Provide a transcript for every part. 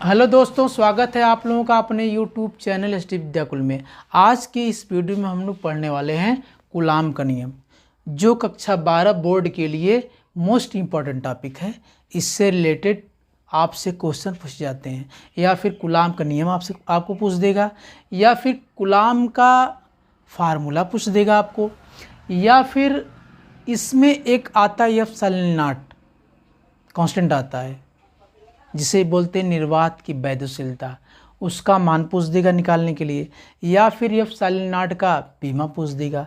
Hello दोस्तों, स्वागत है आप लोगों का अपने YouTube चैनल एसटी विद्याकुल में। आज की इस वीडियो में हम लोग पढ़ने वाले हैं कूलाम का नियम, जो कक्षा 12 बोर्ड के लिए मोस्ट इम्पॉर्टेंट टॉपिक है। इससे रिलेटेड आपसे क्वेश्चन पूछ जाते हैं, या फिर कूलाम का नियम आपको पूछ देगा, या फिर कूलाम का फार्मूला पूछ देगा आपको, या फिर इसमें एक आता है एप्सिलॉन नॉट कांस्टेंट आता है जिसे बोलते हैं निर्वात की वैद्युशीलता, उसका मान पूछ देगा निकालने के लिए, या फिर एप्सिलॉन नॉट का बीमा पूछ देगा।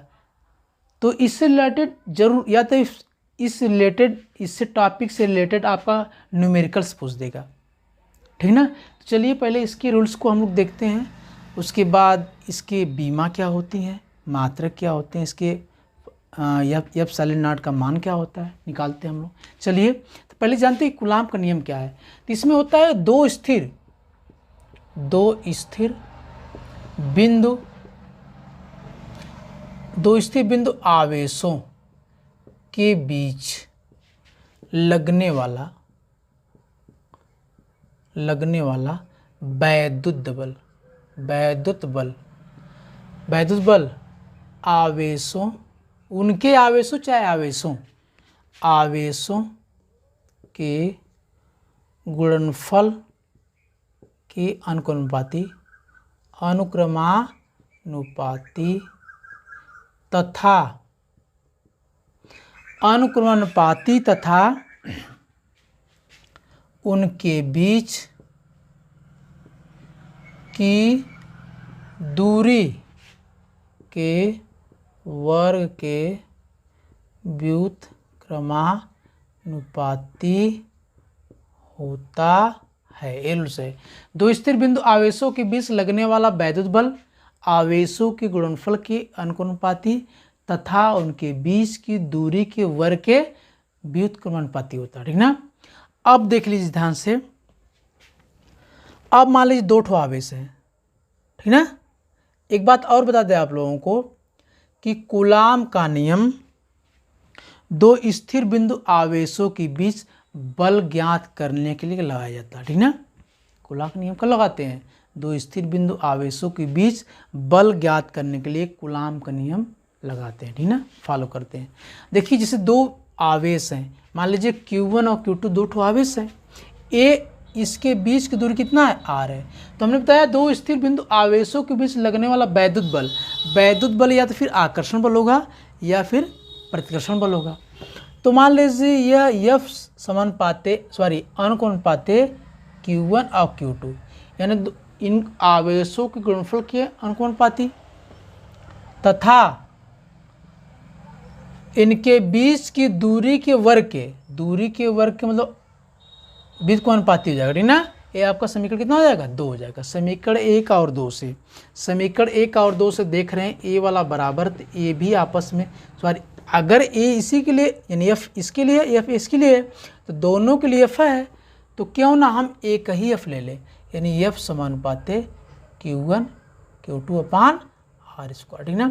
तो इससे रिलेटेड जरूर, या तो इससे टॉपिक से रिलेटेड आपका न्यूमेरिकल्स पूछ देगा, ठीक ना। तो चलिए पहले इसके रूल्स को हम लोग देखते हैं, उसके बाद इसके बीमा क्या होती हैं, मात्रक क्या होते हैं, इसके एप्सिलॉन नॉट का मान क्या होता है, निकालते हैं हम लोग। चलिए तो पहले जानते हैं कूलाम का नियम क्या है। तो इसमें होता है दो स्थिर बिंदु आवेशों के बीच लगने वाला वैद्युत बल आवेशों, उनके आवेशों चाहे आवेशों के गुणनफल के अनुक्रमानुपाती तथा उनके बीच की दूरी के वर्ग के व्युत्क्रमानुपाती होता है। एल से दो स्थिर बिंदु आवेशों के बीच लगने वाला वैद्युत बल आवेशों के गुणनफल के अनुपाती तथा उनके बीच की दूरी के वर्ग के व्युत्क्रमानुपाती होता है, ठीक ना। अब देख लीजिए ध्यान से। अब मान लीजिए दो ठो आवेश है, ठीक ना। एक बात और बता दें आप लोगों को कि कूलाम का नियम दो स्थिर बिंदु आवेशों के बीच बल ज्ञात करने के लिए लगाया जाता है, ठीक ना। कूलाम का नियम कब लगाते हैं? दो स्थिर बिंदु आवेशों के बीच बल ज्ञात करने के लिए कूलाम का नियम लगाते हैं, ठीक ना, फॉलो करते हैं। देखिए जैसे दो आवेश हैं, मान लीजिए Q1 और Q2 दो ठो आवेश हैं। ए इसके बीच की दूरी कितना है? R है। तो हमने बताया दो स्थिर बिंदु आवेशों के बीच लगने वाला वैद्युत बल या तो फिर आकर्षण बल होगा या फिर प्रतिकर्षण बल होगा। तो मान लीजिए यह F अनुपाते Q1 और Q2, यानी इन आवेशों के गुणनफल के अनुपाती तथा इनके बीच की दूरी के वर्ग के मतलब बीच को अनुपाती हो जाएगा, ठीक ना। ये आपका समीकरण कितना हो जाएगा? 2 हो जाएगा। समीकरण 1 और 2 से देख रहे हैं ए वाला बराबर, तो ए भी आपस में अगर ए इसी के लिए यानी एफ इसके लिए एफ इसके लिए तो दोनों के लिए एफ है, तो क्यों ना हम एक ही एफ ले लें, यानी एफ समानुपाते Q1 Q2 अपान R स्क्वायर, ठीक ना।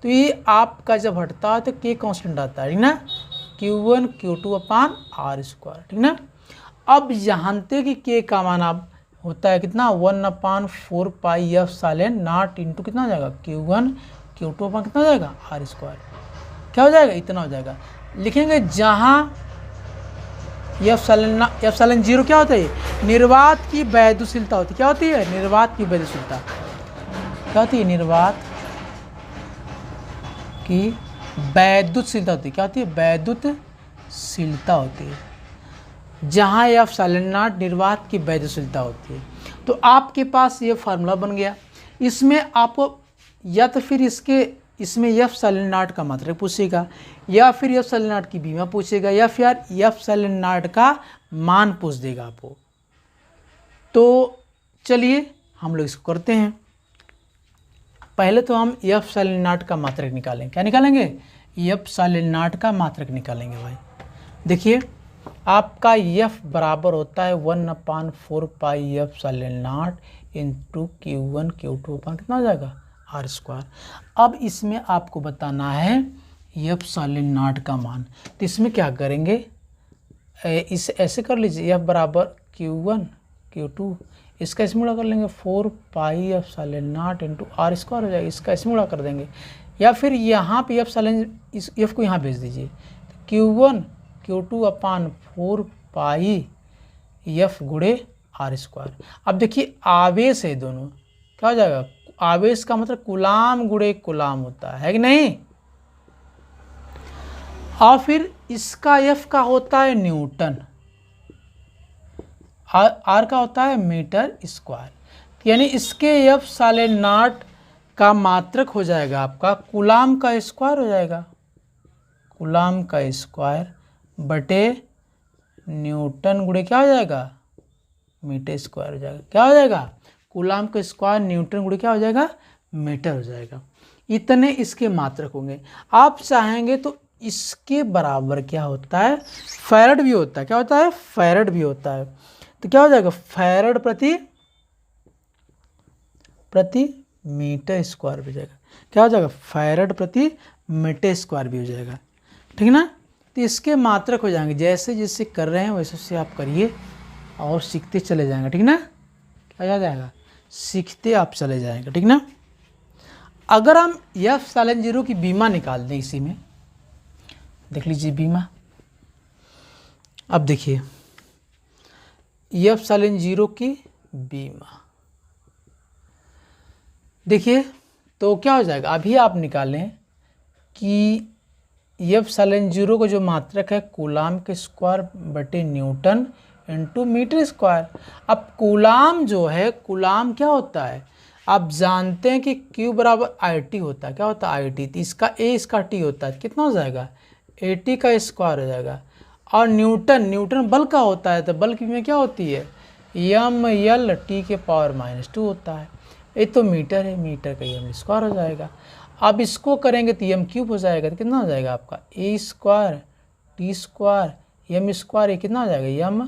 तो ये आपका जब हटता है तो के कांस्टेंट आता है, ठीक ना, Q1 Q2 अपान R स्क्वायर, ठीक ना। अब जानते कि के का मान अब होता है कितना? 1/4 पाई एप्सिलॉन नॉट इंटू कितना हो जाएगा? Q1 Q2 अपान कितना हो जाएगा? R square. क्या हो जाएगा? इतना हो जाएगा। लिखेंगे जहाँ एप्सिलॉन 0 क्या होता है? निर्वात की वैद्युशीलता होती है। क्या होती है? निर्वात की वैद्युशीलता। क्या होती है? निर्वात की वैद्युशीलता होती है। क्या होती है? वैद्युतशीलता होती है, जहाँ एप्सिलॉन नॉट निर्वात की वैद्युशीलता होती है। तो आपके पास ये फार्मूला बन गया। इसमें आपको या तो फिर इसमें एप्सिलॉन नॉट का मात्रक पूछेगा, या फिर एप्सिलॉन नॉट की बीमा पूछेगा, या फिर एप्सिलॉन नॉट का मान पूछ देगा आपको। तो चलिए हम लोग इसको करते हैं। पहले तो हम एप्सिलॉन नॉट का मात्रक निकालेंगे। क्या निकालेंगे? एप्सिलॉन नॉट का मात्रक निकालेंगे भाई। देखिए आपका एफ बराबर होता है 1/4 पाई epsilon naught into Q1 Q2 अपान कितना हो जाएगा? R square. अब इसमें आपको बताना है एप्सिलॉन नॉट का मान। तो इसमें क्या करेंगे, इसे ऐसे कर लीजिए, एफ बराबर Q1 Q2 इसका इसमें गुणा कर लेंगे 4 pi epsilon naught into R square हो जाएगा, इसका इसमें गुणा कर देंगे, या फिर यहाँ पे एप्सिलॉन इस एफ को यहाँ भेज दीजिए, Q1 Q2 अपान 4 पाई एफ गुणे आर स्क्वायर। अब देखिए आवेश है दोनों, क्या हो जाएगा, आवेश का मतलब कूलाम गुणे कूलाम होता है कि नहीं, और फिर इसका एफ का होता है न्यूटन, आर का होता है मीटर स्क्वायर, यानी इसके एफ साले नॉट का मात्रक हो जाएगा आपका कूलाम का स्क्वायर हो जाएगा, कूलाम का स्क्वायर बटे न्यूटन गुणे क्या हो जाएगा, मीटर स्क्वायर हो जाएगा, क्या हो जाएगा, कूलाम का स्क्वायर न्यूटन गुणे क्या हो जाएगा, मीटर हो जाएगा। इतने इसके मात्रक होंगे। आप चाहेंगे तो इसके बराबर क्या होता है, फैरड भी होता है, क्या होता है, फैरड भी होता है, तो क्या हो जाएगा, फैरड प्रति मीटर स्क्वायर भी हो जाएगा, क्या हो जाएगा, फैरड प्रति मीटर स्क्वायर भी हो जाएगा, ठीक ना। तो इसके मात्रक हो जाएंगे, जैसे जैसे कर रहे हैं वैसे वैसे आप करिए और सीखते चले जाएंगे, ठीक ना, क्या हो जाएगा, सीखते आप चले जाएंगे, ठीक ना। अगर हम एफ सालन 0 की बीमा निकाल दें, इसी में देख लीजिए बीमा, अब देखिए एफ सालन 0 की बीमा देखिए, तो क्या हो जाएगा, अभी आप निकालें कि एफ सालन 0 का जो मात्रक है कूलाम के स्क्वायर बटे न्यूटन इंटू मीटर स्क्वायर। अब कूलाम जो है, कूलाम क्या होता है, आप जानते हैं कि Q बराबर IT होता है, क्या होता है IT, तो इसका A इसका T होता है, कितना हो जाएगा, AT का स्क्वायर हो जाएगा। और न्यूटन बल का होता है, तो बल की में क्या होती है, ML T के पावर -2 होता है। ये तो मीटर है, मीटर का M स्क्वायर हो जाएगा। अब इसको करेंगे तो M क्यूब हो जाएगा, तो कितना हो जाएगा आपका A square T square M square, ये कितना हो जाएगा M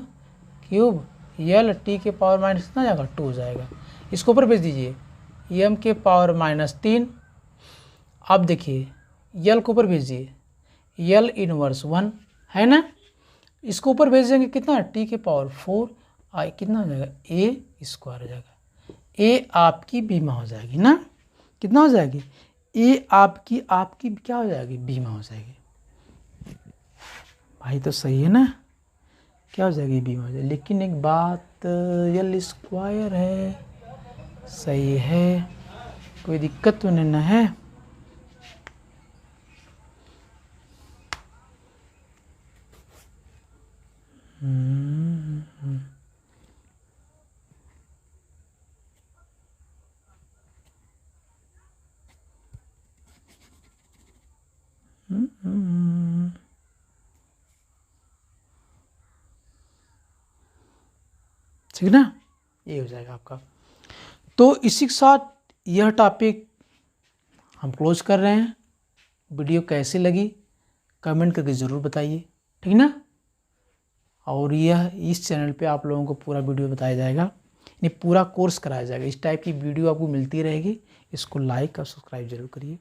क्यूब L T के पावर माइनस कितना हो जाएगा 2 हो जाएगा। इसको ऊपर भेज दीजिए M के पावर -3। अब देखिए L को ऊपर भेजिए, L इनवर्स 1 है ना, इसको ऊपर भेज देंगे कितना, T के पावर 4 आई कितना हो जाएगा A स्क्वायर हो जाएगा। A आपकी बीमा हो जाएगी ना, कितना हो जाएगी, A आपकी क्या हो जाएगी, बीमा हो जाएगी। भाई तो सही है ना, क्या हो जाएगी, बीमा हो जाएगी। लेकिन एक बात, L स्क्वायर है, सही है, कोई दिक्कत तो नहीं ना है। ठीक ना, ये हो जाएगा आपका। तो इसी के साथ यह टॉपिक हम क्लोज कर रहे हैं। वीडियो कैसी लगी कमेंट करके ज़रूर बताइए, ठीक ना। और यह इस चैनल पे आप लोगों को पूरा वीडियो बताया जाएगा, यानी पूरा कोर्स कराया जाएगा। इस टाइप की वीडियो आपको मिलती रहेगी, इसको लाइक और सब्सक्राइब जरूर करिए।